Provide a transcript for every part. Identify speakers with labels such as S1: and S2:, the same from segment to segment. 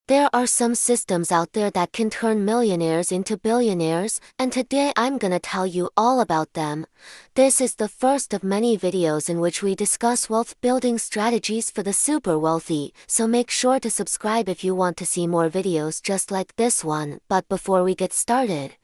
S1: There are some systems out there that can turn millionaires into billionaires, and today I'm gonna tell you all about them. This is the first of many videos in which we discuss wealth building strategies for the super wealthy, so make sure to subscribe if you want to see more videos just like this one. But before we get started,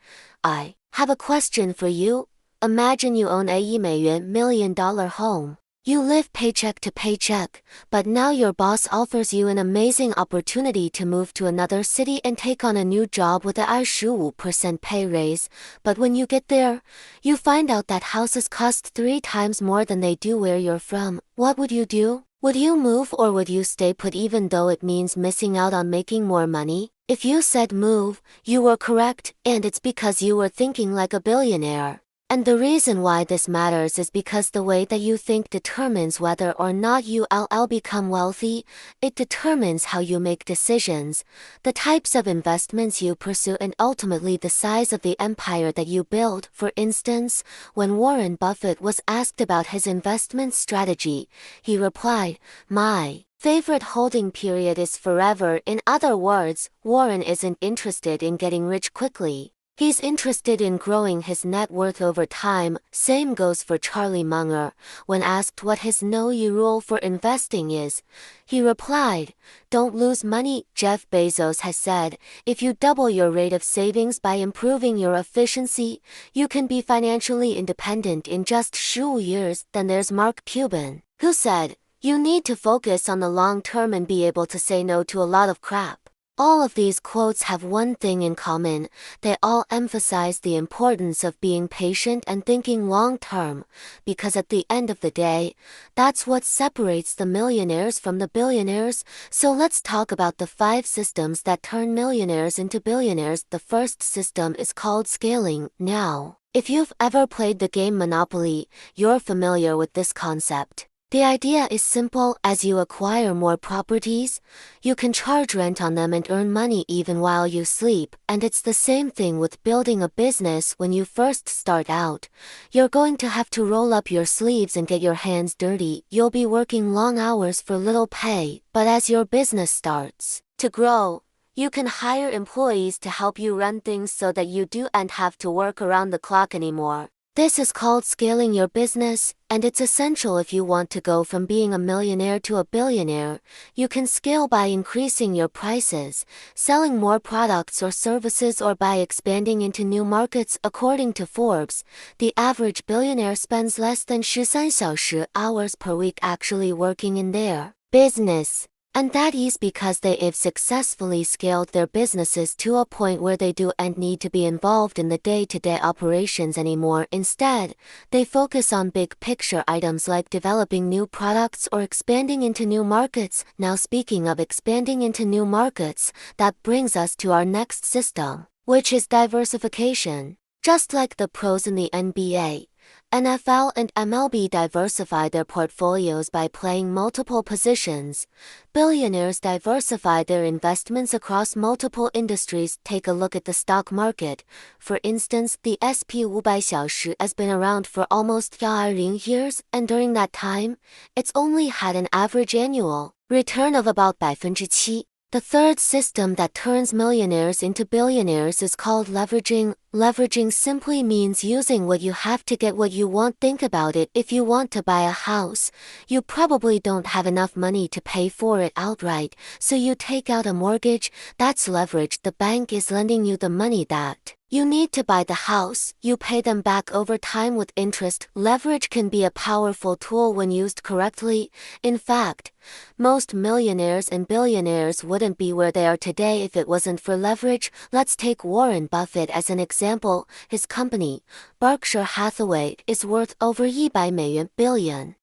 S1: I have a question for you. Imagine you own a $1 million home. You live paycheck to paycheck, but now your boss offers you an amazing opportunity to move to another city and take on a new job with a 25% pay raise. But when you get there, you find out that houses cost 3 times more than they do where you're from. What would you do? Would you move or would you stay put even though it means missing out on making more money? If you said move, you were correct, and it's because you were thinking like a billionaire. And the reason why this matters is because the way that you think determines whether or not you'll become wealthy. It determines how you make decisions, the types of investments you pursue, and ultimately the size of the empire that you build. For instance, when Warren Buffett was asked about his investment strategy, he replied, "My favorite holding period is forever." In other words, Warren isn't interested in getting rich quickly. He's interested in growing his net worth over time. Same goes for Charlie Munger. When asked what his no-you rule for investing is, he replied, "Don't lose money." Jeff Bezos has said, if you double your rate of savings by improving your efficiency, you can be financially independent in just 2 years. Then there's Mark Cuban, who said, you need to focus on the long term and be able to say no to a lot of crap. All of these quotes have one thing in common: they all emphasize the importance of being patient and thinking long-term, because at the end of the day, that's what separates the millionaires from the billionaires. So let's talk about the 5 systems that turn millionaires into billionaires. The first system is called scaling. Now, if you've ever played the game Monopoly, you're familiar with this concept. The idea is simple. As you acquire more properties, you can charge rent on them and earn money even while you sleep. And it's the same thing with building a business. When you first start out, you're going to have to roll up your sleeves and get your hands dirty. You'll be working long hours for little pay. But as your business starts to grow, you can hire employees to help you run things so that you don't have to work around the clock anymore. This is called scaling your business, and it's essential if you want to go from being a millionaire to a billionaire. You can scale by increasing your prices, selling more products or services, or by expanding into new markets. According to Forbes, the average billionaire spends less than 13 hours per week actually working in their business. And that is because they've successfully scaled their businesses to a point where they don't need to be involved in the day-to-day operations anymore. Instead, they focus on big picture items like developing new products or expanding into new markets. Now, speaking of expanding into new markets, that brings us to our next system, which is diversification. Just like the pros in the NBA, NFL and MLB diversify their portfolios by playing multiple positions, billionaires diversify their investments across multiple industries. Take a look at the stock market. For instance, the SP 500 has been around for almost 20 years, and during that time, it's only had an average annual return of about 7%. The third system that turns millionaires into billionaires is called leveraging. Leveraging simply means using what you have to get what you want. Think about it. If you want to buy a house, you probably don't have enough money to pay for it outright, so you take out a mortgage. That's leverage. The bank is lending you the money that you need to buy the house. You pay them back over time with interest. Leverage can be a powerful tool when used correctly. In fact, most millionaires and billionaires wouldn't be where they are today if it wasn't for leverage. Let's take Warren Buffett as an example. His company, Berkshire Hathaway, is worth over $1 billion.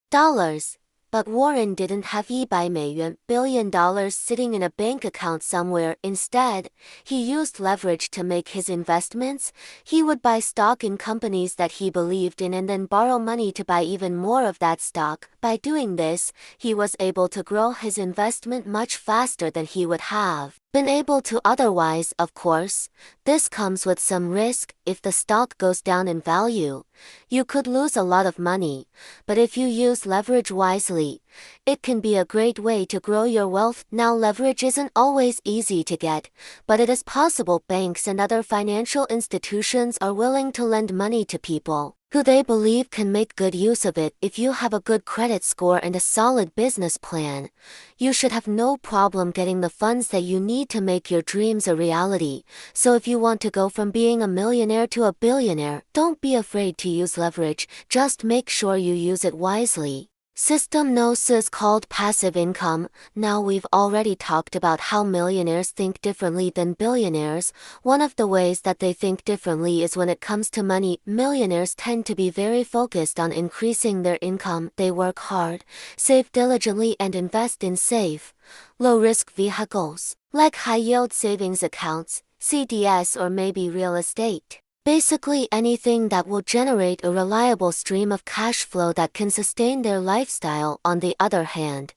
S1: But Warren didn't have $1 billion sitting in a bank account somewhere. Instead, he used leverage to make his investments. He would buy stock in companies that he believed in and then borrow money to buy even more of that stock. By doing this, he was able to grow his investment much faster than he would have been able to otherwise, of course. This comes with some risk. If the stock goes down in value, you could lose a lot of money, but if you use leverage wisely, it can be a great way to grow your wealth. Now, leverage isn't always easy to get, but it is possible. Banks and other financial institutions are willing to lend money to people who they believe can make good use of it. If you have a good credit score and a solid business plan, you should have no problem getting the funds that you need to make your dreams a reality. So if you want to go from being a millionaire to a billionaire, don't be afraid to use leverage, just make sure you use it wisely. System knows is called passive income. Now, we've already talked about how millionaires think differently than billionaires. One of the ways that they think differently is when it comes to money. Millionaires tend to be very focused on increasing their income. They work hard, save diligently, and invest in safe, low-risk vehicles, like high-yield savings accounts, CDS, or maybe real estate. Basically anything that will generate a reliable stream of cash flow that can sustain their lifestyle. On the other hand,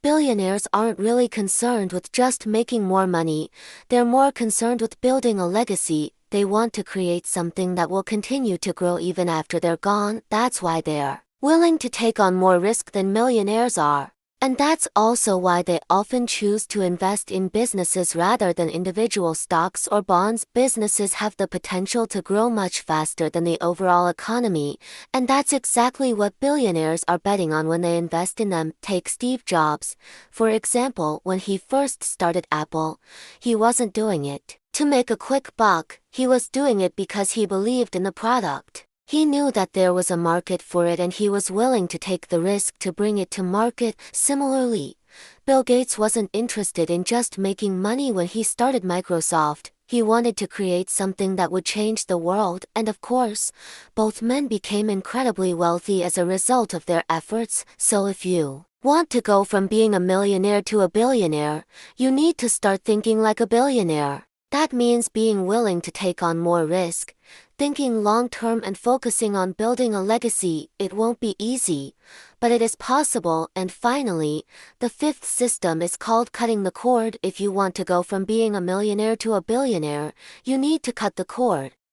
S1: billionaires aren't really concerned with just making more money. They're more concerned with building a legacy. They want to create something that will continue to grow even after they're gone. That's why they're willing to take on more risk than millionaires are. And that's also why they often choose to invest in businesses rather than individual stocks or bonds. Businesses have the potential to grow much faster than the overall economy, and that's exactly what billionaires are betting on when they invest in them. Take Steve Jobs, for example. When he first started Apple, he wasn't doing it to make a quick buck. He was doing it because he believed in the product. He knew that there was a market for it, and he was willing to take the risk to bring it to market. Similarly, Bill Gates wasn't interested in just making money when he started Microsoft. He wanted to create something that would change the world, and of course, both men became incredibly wealthy as a result of their efforts. So if you want to go from being a millionaire to a billionaire, you need to start thinking like a billionaire. That means being willing to take on more risk, thinking long-term, and focusing on building a legacy. It won't be easy, but it is possible. And finally, the fifth system is called cutting the cord. If you want to go from being a millionaire to a billionaire, you need to cut the cord.